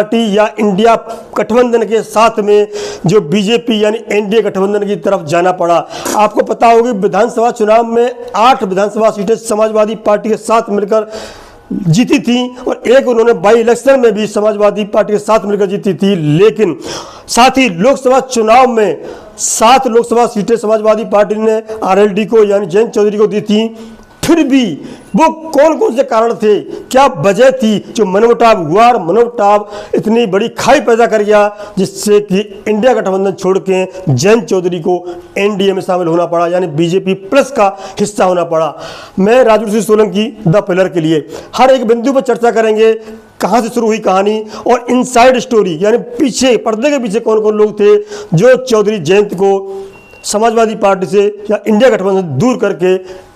Party या India गठबंधन के साथ में जो बीजेपी यानी एनडीए गठबंधन की तरफ जाना पड़ा। आपको पता होगी विधानसभा चुनाव में 8 विधानसभा सीटें समाजवादी पार्टी के साथ मिलकर जीती थी और एक उन्होंने बाई इलेक्शन में भी समाजवादी पार्टी के साथ मिलकर जीती थी। लेकिन साथ ही लोकसभा चुनाव में 7 लोकसभा सीटें समाजवादी पार्टी ने आरएलडी को यानी जयंत चौधरी को दी थी। फिर भी वो कौन कौन से कारण थे, क्या वजह थी जो मनमुटाव हुआ और मनमुटाव इतनी बड़ी खाई पैदा कर गया जिससे कि इंडिया गठबंधन छोड़ के जयंत चौधरी को एनडीए में शामिल होना पड़ा यानी बीजेपी प्लस का हिस्सा होना पड़ा। मैं राजू सिंह सोलंकी द पिलर के लिए हर एक बिंदु पर चर्चा करेंगे, कहाँ से शुरू हुई कहानी और इनसाइड स्टोरी यानी पीछे पर्दे के पीछे कौन कौन लोग थे जो चौधरी जयंत को समाजवादी पार्टी से या इंडिया गठबंधन दूर करके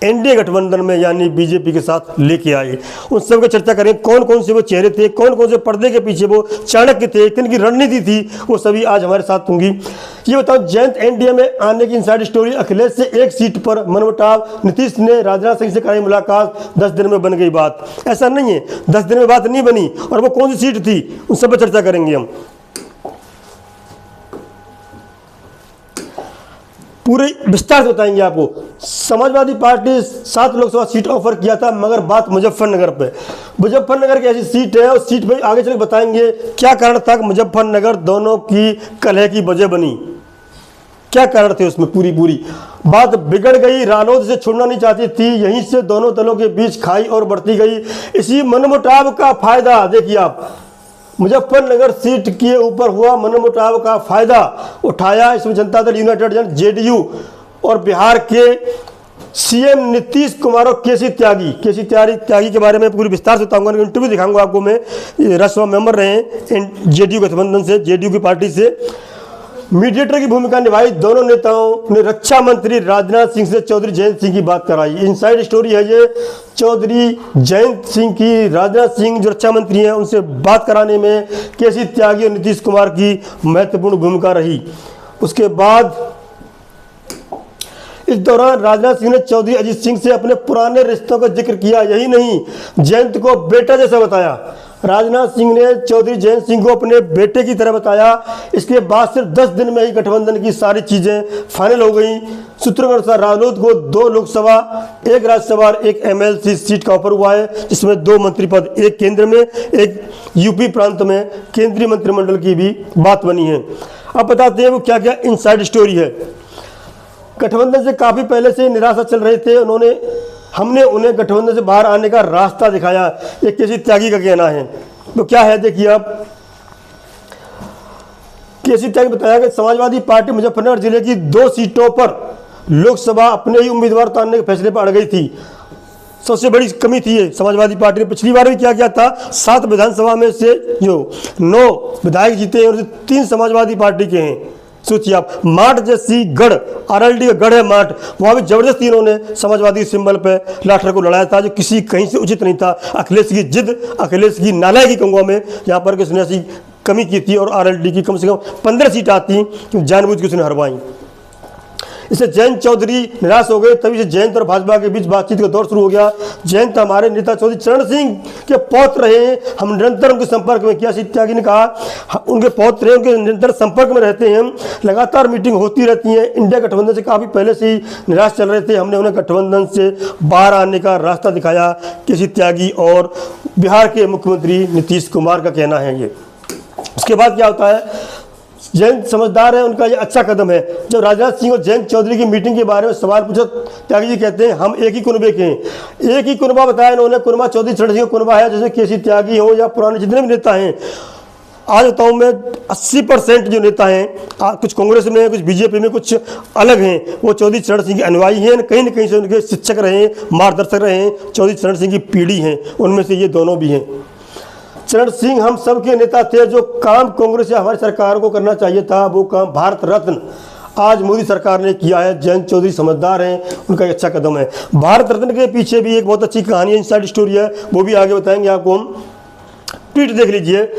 एनडीए गठबंधन में यानी बीजेपी के साथ लेके आए। उन सब की चर्चा करें, कौन कौन से वो चेहरे थे, कौन कौन से पर्दे के पीछे वो चाणक्य थे, किन की रणनीति थी, वो सभी आज हमारे साथ होंगी। ये बताओ, जयंत एनडीए में आने की इनसाइड स्टोरी। अखिलेश से एक सीट पर मनमुटाव, नीतीश ने राजनाथ सिंह से कराई मुलाकात, 10 दिन में बन गई बात। ऐसा नहीं है, 10 दिन में बात नहीं बनी और वो कौन सी सीट थी, उन सब पर चर्चा करेंगे हम। पूरे विस्तार से बताएंगे आपको। Samajwadi party 7 Lok Sabha seat offer किया था मगर बात मुजफ्फरनगर पे। मुजफ्फरनगर की ऐसी सीट है और सीट पे आगे चल बताएंगे क्या कारण था कि मुजफ्फरनगर दोनों की कलह की वजह बनी, क्या कारण थे उसमें। पूरी बात बिगड़ गई, रालोद से छोड़ना नहीं चाहती थी, यहीं से दोनों दलों के बीच खाई और बढ़ती गई। इसी मनमुटाव का फायदा देखिए आप, मुजफ्फरनगर सीट के ऊपर हुआ मनमुटाव का फायदा उठाया इसमें जनता दल यूनाइटेड जेडीयू और बिहार के सीएम नीतीश कुमार और केसी त्यागी के बारे में पूरी विस्तार से बताऊंगा। इंटरव्यू दिखाऊंगा आपको मैं। राज्यसभा मेंबर रहे हैं जेडीयू गठबंधन से, जेडीयू की पार्टी से। मीडिएटर की भूमिका निभाई दोनों नेताओं ने। रक्षा मंत्री राजनाथ सिंह से चौधरी जयंत सिंह की बात कराई। इनसाइड स्टोरी है ये, चौधरी जयंत सिंह की राजनाथ सिंह जो रक्षा मंत्री हैं उनसे बात कराने में केसी त्यागी और नीतीश कुमार की महत्वपूर्ण भूमिका रही। उसके बाद इस दौरान राजनाथ सिंह ने चौधरी अजीत सिंह से अपने पुराने रिश्तों का जिक्र किया। यही नहीं, जयंत को बेटा जैसा बताया। राजनाथ सिंह ने चौधरी जयंत सिंह को अपने बेटे की तरह बताया। इसके बाद सिर्फ 10 दिन में ही गठबंधन की सारी चीजें फाइनल हो गई। सूत्रों के अनुसार रालोद को 2 लोकसभा, 1 राज्यसभा और 1 एमएलसी सीट का ऑफर हुआ है, जिसमें 2 मंत्री पद, एक केंद्र में, एक यूपी प्रांत में केंद्रीय मंत्रिमंडल की भी बात बनी है। अब बताते हैं वो क्या क्या इनसाइड स्टोरी है। गठबंधन से काफी पहले से निराशा चल रहे थे, हमने उन्हें गठबंधन से बाहर आने का रास्ता दिखाया, ये केसी त्यागी का कहना है। तो क्या है देखिए आप, केसी त्यागी बताया कि समाजवादी पार्टी मुजफ्फरनगर जिले की 2 सीटों पर लोकसभा अपने ही उम्मीदवार उतारने के फैसले पर अड़ गई थी। सबसे बड़ी कमी थी ये समाजवादी पार्टी ने। पिछली बार भी क्या किया था, 7 विधानसभा में से जो 9 विधायक जीते हैं और 3 समाजवादी पार्टी के हैं। सोचिए आप, माठ जैसी गढ़, आरएलडी का गढ़ है माठ, वहां भी जबरदस्ती इन्होंने समाजवादी सिंबल पे लाठर को लड़ाया था जो किसी कहीं से उचित नहीं था। अखिलेश की जिद, अखिलेश की नालायकी कहूँगा मैं, यहाँ पर किसने ऐसी कमी की थी और आरएलडी की कम से कम 15 सीट आती जानबूझ के उसने हरवाई। इससे जयंत चौधरी निराश हो गए। तभी से जयंत और भाजपा के बीच बातचीत का दौर शुरू हो गया। जयंत हमारे नेता चौधरी चरण सिंह के पौत्र रहे हैं, हम निरंतर उनके संपर्क में, क्या त्यागी ने कहा, उनके पौत्र रहे, उनके निरंतर संपर्क में रहते हैं, लगातार मीटिंग होती रहती है। इंडिया गठबंधन से काफ़ी पहले से ही निराश चल रहे थे, हमने उन्हें गठबंधन से बाहर आने का रास्ता दिखाया, केसी त्यागी और बिहार के मुख्यमंत्री नीतीश कुमार का कहना है ये। उसके बाद क्या होता है, जयंत समझदार है, उनका ये अच्छा कदम है। जब राजनाथ सिंह और जयंत चौधरी की मीटिंग के बारे में सवाल पूछा, त्यागी जी कहते हैं हम एक ही कुनबे के हैं। एक ही कुनबा बताया इन्होंने, कुनबा चौधरी चरण सिंह कुनबा है, जैसे केसी त्यागी हो या पुराने जितने भी नेता हैं। आज बताऊँ मैं 80% जो नेता हैं, कुछ कांग्रेस में, कुछ बीजेपी में, कुछ अलग हैं, वो चौधरी चरण सिंह के अनुयायी हैं, कहीं न कहीं से उनके शिक्षक रहे हैं, मार्गदर्शक रहे हैं, चौधरी चरण सिंह की पीढ़ी हैं, उनमें से ये दोनों भी हैं। चरण सिंह हम सब के नेता थे, जो काम कांग्रेस या हमारी सरकार को करना चाहिए था वो काम भारत रत्न आज मोदी सरकार ने किया है। जयंत चौधरी समझदार हैं, उनका एक अच्छा कदम है। भारत रत्न के पीछे भी एक बहुत अच्छी कहानी है, इनसाइड स्टोरी है, वो भी आगे बताएंगे आपको हम। ट्वीट देख लीजिए,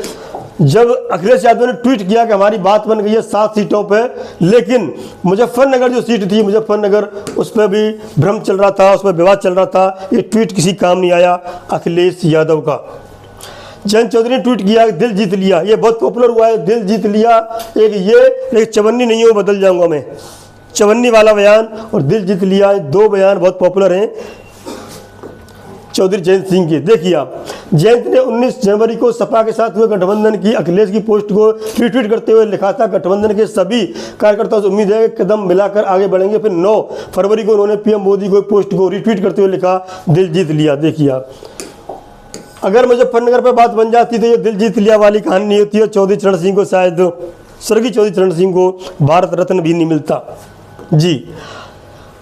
जब अखिलेश यादव ने ट्वीट किया कि हमारी बात बन गई है 7 सीटों पर, लेकिन मुजफ्फरनगर जो सीट थी, मुजफ्फरनगर, उस पर भी भ्रम चल रहा था, उस पर विवाद चल रहा था। ये ट्वीट किसी काम नहीं आया अखिलेश यादव का। जयंत चौधरी ने ट्वीट किया दिल जीत लिया, ये बहुत पॉपुलर हुआ है, दिल जीत लिया। एक ये, एक चवन्नी नहीं हो बदल जाऊंगा मैं, चवन्नी वाला बयान और दिल जीत लिया, दो बयान बहुत पॉपुलर हैं चौधरी जयंत सिंह के। देखिए आप, जयंत ने 19 जनवरी को सपा के साथ हुए गठबंधन की अखिलेश की पोस्ट को रिट्वीट करते हुए लिखा था, गठबंधन के सभी कार्यकर्ताओं से उम्मीद है कि कदम मिलाकर आगे बढ़ेंगे। फिर 9 फरवरी को उन्होंने पीएम मोदी को पोस्ट को रिट्वीट करते हुए लिखा दिल जीत लिया। देखिए आप, अगर मुजफ्फरनगर पर बात बन जाती तो ये दिल जीत लिया वाली कहानी नहीं होती है। चौधरी चरण सिंह को शायद, स्वर्गीय चौधरी चरण सिंह को भारत रत्न भी नहीं मिलता जी।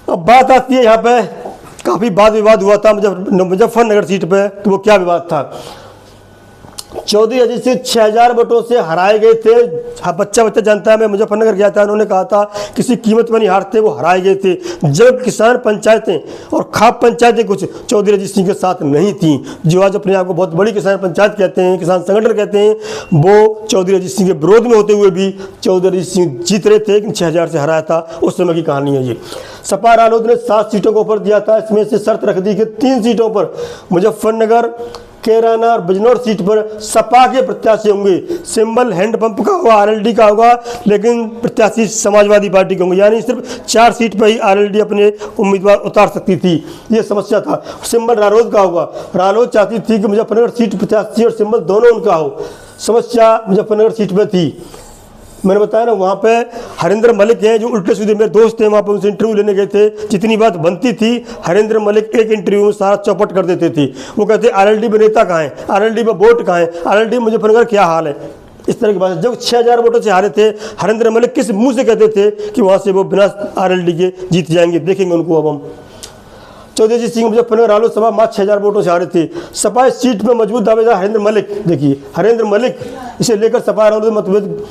अब बात आती है यहाँ पे, काफ़ी वाद विवाद हुआ था मुजफ्फरनगर सीट पे, तो वो क्या विवाद था? चौधरी अजीत सिंह 6000 वोटों से हराए गए थे। हाँ, बच्चा जानता है, मैं मुजफ्फरनगर गया था, उन्होंने कहा था किसी कीमत में नहीं हारते, वो हराए गए थे। जब किसान पंचायतें और खाप पंचायतें कुछ चौधरी अजीत सिंह के साथ नहीं थी, जो आज अपने आप को बहुत बड़ी किसान पंचायत कहते हैं, किसान संगठन कहते हैं, वो चौधरी अजीत सिंह के विरोध में होते हुए भी चौधरी अजीत सिंह जीत रहे थे, लेकिन 6000 से हराया था। उस समय की कहानी है ये। सपा रालोद ने 7 सीटों को ऑफर दिया था, इसमें से शर्त रख दी कि 3 सीटों पर मुजफ्फरनगर, कैराना और बिजनौर सीट पर सपा के प्रत्याशी होंगे। सिंबल हैंडपंप का होगा, आरएलडी का होगा, लेकिन प्रत्याशी समाजवादी पार्टी के होंगे। यानी सिर्फ 4 सीट पर ही आरएलडी अपने उम्मीदवार उतार सकती थी, ये समस्या था। सिंबल रालोद का होगा, रालोद चाहती थी कि मुजफ्फरनगर सीट प्रत्याशी और सिंबल दोनों उनका हो। समस्या मुजफ्फरनगर सीट पर थी। मैंने बताया ना, वहाँ पे हरेंद्र मलिक हैं जो उल्टे सीधे, मेरे दोस्त हैं, वहाँ पे उनसे इंटरव्यू लेने गए थे। जितनी बात बनती थी, हरेंद्र मलिक एक इंटरव्यू में सारा चौपट कर देते थे। वो कहते आरएलडी में नेता कहाँ है, आरएलडी में वोट कहाँ है, आरएलडी मुजफ्फरनगर क्या हाल है, इस तरह की बात। जब 6000 वोटों से हारे थे, हरेंद्र मलिक किस मुँह से कहते थे कि वहाँ से वो बिना आरएलडी के जीत जाएंगे? देखेंगे उनको अब हम। चौधरी अजीत सिंह मुजफ्फरनगर रालोद सभा मात्र 6000 वोटों से हारे थे। सपा इस सीट में मजबूत दावेदार हरेंद्र मलिक। देखिए हरेंद्र मलिक, इसे लेकर सपा रालोद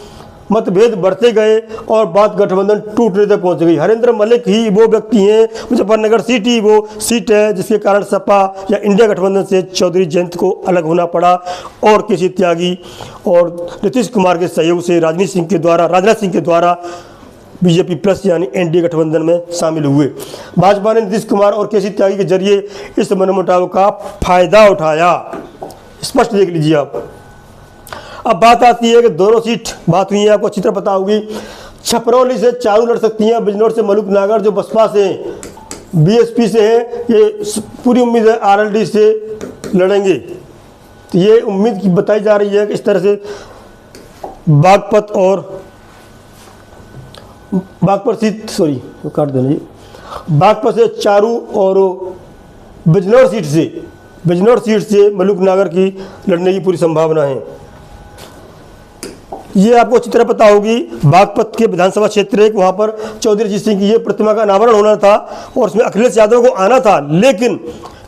मतभेद बढ़ते गए और बात गठबंधन टूटने तक पहुंच गई। हरेंद्र मलिक ही वो व्यक्ति हैं, मुजफ्फरनगर सीट ही वो सीट है जिसके कारण सपा या इंडिया गठबंधन से चौधरी जयंत को अलग होना पड़ा और केसी त्यागी और नीतीश कुमार के सहयोग से राजनाथ सिंह के द्वारा बीजेपी प्लस यानी एनडीए गठबंधन में शामिल हुए। भाजपा ने नीतीश कुमार और केसी त्यागी के जरिए इस मनमुटाव का फायदा उठाया। स्पष्ट देख लीजिए आप। अब बात आती है कि दोनों सीट बात हुई है, आपको अच्छी तरह पता होगी। छपरौली से चारू लड़ सकती हैं, बिजनौर से मलूक नागर जो बसपा से बीएसपी से हैं, ये पूरी उम्मीद है आरएलडी से लड़ेंगे। तो ये उम्मीद की बताई जा रही है कि इस तरह से बागपत से चारू और बिजनौर सीट से मलूक नागर की लड़ने की पूरी संभावना है। ये आपको अच्छी तरह पता होगी। बागपत के विधानसभा क्षेत्र एक, वहाँ पर चौधरी अजीत सिंह की ये प्रतिमा का अनावरण होना था और उसमें अखिलेश यादव को आना था, लेकिन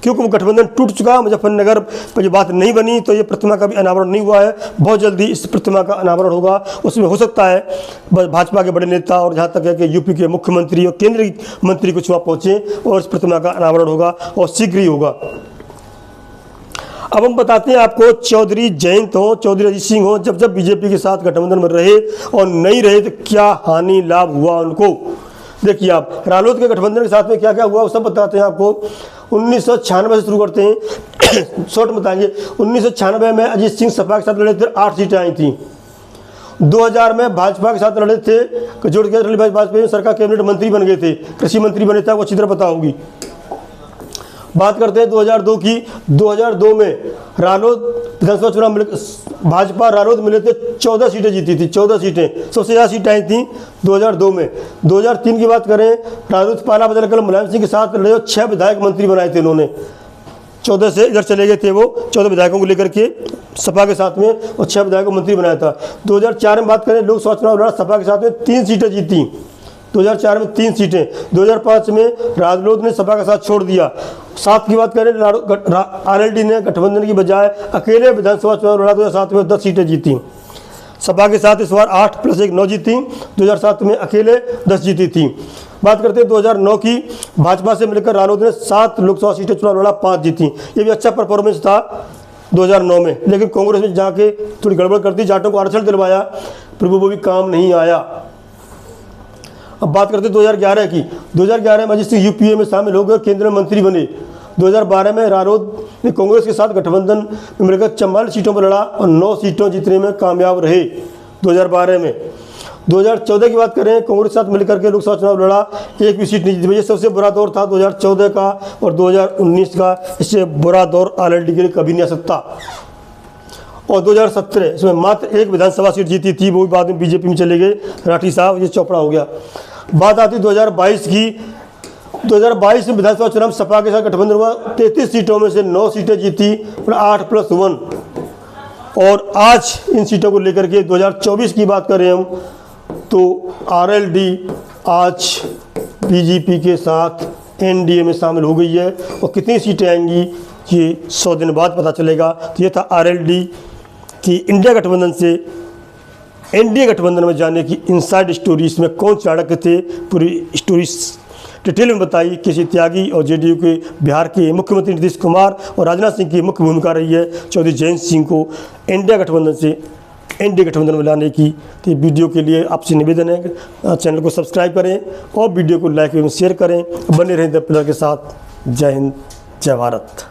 क्योंकि वो गठबंधन टूट चुका, मुजफ्फरनगर पर जो बात नहीं बनी, तो ये प्रतिमा का भी अनावरण नहीं हुआ है। बहुत जल्दी इस प्रतिमा का अनावरण होगा। उसमें हो सकता है भाजपा के बड़े नेता और जहाँ तक है कि यूपी के मुख्यमंत्री और केंद्रीय मंत्री कुछ वहाँ पहुँचे और इस प्रतिमा का अनावरण होगा और शीघ्र ही होगा। अब हम बताते हैं आपको, चौधरी जयंत हो, चौधरी अजीत सिंह हो, जब बीजेपी के साथ गठबंधन में रहे और नहीं रहे तो क्या हानि लाभ हुआ उनको। देखिए आप, रालोद के गठबंधन के साथ में क्या क्या हुआ वो सब बताते हैं आपको। 1996 से शुरू करते हैं, शॉर्ट बताएंगे। 1996 में अजीत सिंह सपा के साथ लड़े थे, 8 सीटें आई थी। 2000 में भाजपा के साथ लड़े थे, जोड़ के अटल बिहारी वाजपेयी सरकार कैबिनेट मंत्री बन गए थे, कृषि मंत्री बने थे, आपको अच्छी तरह पता होगी। बात करते हैं 2002 की। 2002 में रालोद विधानसभा चुनाव भाजपा रालोद मिले थे, 14 सीटें जीती थी, 14 सीटें, सबसे ज़्यादा सीटें आई थी 2002 में। 2003 की बात करें, रालोद पाला बदलकर मुलायम सिंह के साथ लड़े, 6 विधायक मंत्री बनाए थे उन्होंने। 14 से इधर चले गए थे वो, 14 विधायकों को लेकर के सपा के साथ में, और 6 विधायकों को मंत्री बनाया था। 2004 में बात करें, लोकसभा चुनाव लड़ा, सपा के साथ में 3 सीटें जीती। 2004 में 3 सीटें। 2005 में रालोद ने सपा का साथ छोड़ दिया। 7 की बात करें, आरएलडी ने गठबंधन की बजाय अकेले विधानसभा चुनाव लड़ा। 2007 में 10 सीटें जीती। सपा के साथ इस बार 8 + 1 9 जीती। 2007 में अकेले 10 जीती थी। बात करते हैं 2009 की। भाजपा से मिलकर रालोद ने 7 लोकसभा सीटें चुनाव लड़ा, 5 जीती। ये भी अच्छा परफॉर्मेंस था 2009 में, लेकिन कांग्रेस में जाके थोड़ी गड़बड़ कर दी, जाटों को आरक्षण दिलवाया, फिर वो भी काम नहीं आया। अब बात करते हैं 2011 की। 2011 में अजीत सिंह यूपीए में शामिल हो गए, केंद्रीय मंत्री बने। 2012 में रालोद ने कांग्रेस के साथ गठबंधन में मिलकर 44 सीटों पर लड़ा और 9 सीटों जीतने में कामयाब रहे 2012 में। 2014 की बात करें, कांग्रेस के साथ मिलकर के लोकसभा चुनाव लड़ा, एक भी सीट नहीं जीती। ये सबसे बुरा दौर था 2014 का और 2019 का। इससे बुरा दौर आरएलडी के लिए कभी नहीं आ सकता। और 2017 इसमें मात्र एक विधानसभा सीट जीती थी, वो भी बाद में बीजेपी में चले गए राठी साहब, ये चौपड़ा हो गया। बात आती 2022 की। 2022 में विधानसभा चुनाव सपा के साथ गठबंधन हुआ, 33 सीटों में से 9 सीटें जीती और 8+1। और आज इन सीटों को लेकर के 2024 की बात करें हम तो आरएलडी आज बीजेपी के साथ एनडीए में शामिल हो गई है। और कितनी सीटें आएंगी ये 100 दिन बाद पता चलेगा। तो ये था आरएलडी की इंडिया गठबंधन से एनडीए गठबंधन में जाने की इनसाइड स्टोरी। इसमें कौन चाणक्य थे, पूरी स्टोरी डिटेल में बताई। केसी त्यागी और जेडीयू के बिहार के मुख्यमंत्री नीतीश कुमार और राजनाथ सिंह की मुख्य भूमिका रही है चौधरी जयंत सिंह को इंडिया गठबंधन से एनडीए गठबंधन में लाने की। तो वीडियो के लिए आपसे निवेदन है चैनल को सब्सक्राइब करें और वीडियो को लाइक एवं शेयर करें। बने रहें द पिलर के साथ। जय हिंद, जय भारत।